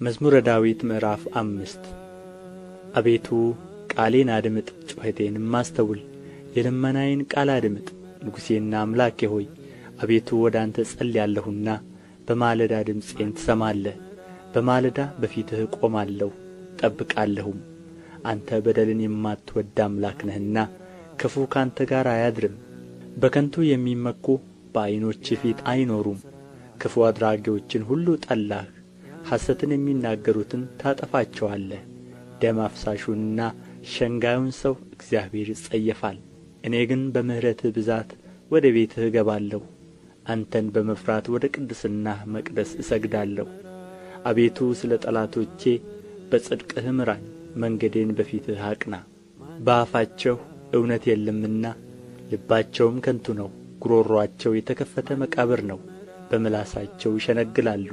መዝሙረ ዳዊት ምዕራፍ 5 አቤቱ ቃሌን አድምጥ፣ ጩኸቴንም አስተውል። የልመናዬን ቃል አድምጥ፣ ንጉሤና አምላኬ ሆይ። አቤቱ ወደ አንተ እጸልያለሁና በማለዳ ድምፄን ትሰማለህ። በማለዳ በፊትህ እቆማለሁ እጠብቃለሁም። አንተ በደልን የማትወድድ አምላክ ነህና ክፉ ካንተ ጋር አያድርም። በከንቱ የሚመኩ በዓይኖችህ ፊት አይኖሩም። ክፉ አድራጊዎችን ሁሉ ጠላህ፣ ሐሰትን የሚናገሩትን ታጠፋቸዋለህ። ደም አፍሳሹንና ሸንጋዩን ሰው እግዚአብሔር ይጸየፋል። እኔ ግን በምሕረትህ ብዛት ወደ ቤትህ እገባለሁ። አንተን በመፍራት ወደ ቅድስናህ መቅደስ እሰግዳለሁ። አቤቱ ስለ ጠላቶቼ በጽድቅህ ምራኝ፣ መንገዴን በፊትህ አቅና። በአፋቸው እውነት የለምና ልባቸውም ከንቱ ነው። ጉሮሮአቸው የተከፈተ መቃብር ነው፣ በምላሳቸው ይሸነግላሉ።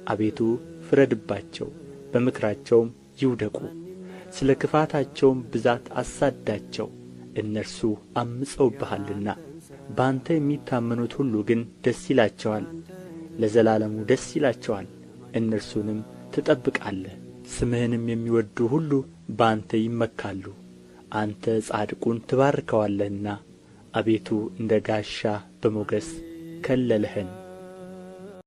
አቤቱ ፍረድባቸው፣ በምክራቸውም ይውደቁ። ስለ ክፋታቸውም ብዛት አሳድዳቸው፣ እነርሱ ዐምፀውብሃልና። በአንተ የሚታመኑት ሁሉ ግን ደስ ይላቸዋል፣ ለዘላለሙ ደስ ይላቸዋል። እነርሱንም ትጠብቃለህ። ስምህንም የሚወድዱ ሁሉ በአንተ ይመካሉ። አንተ ጻድቁን ትባርከዋለህና አቤቱ እንደ ጋሻ በሞገስ ከለልኸን።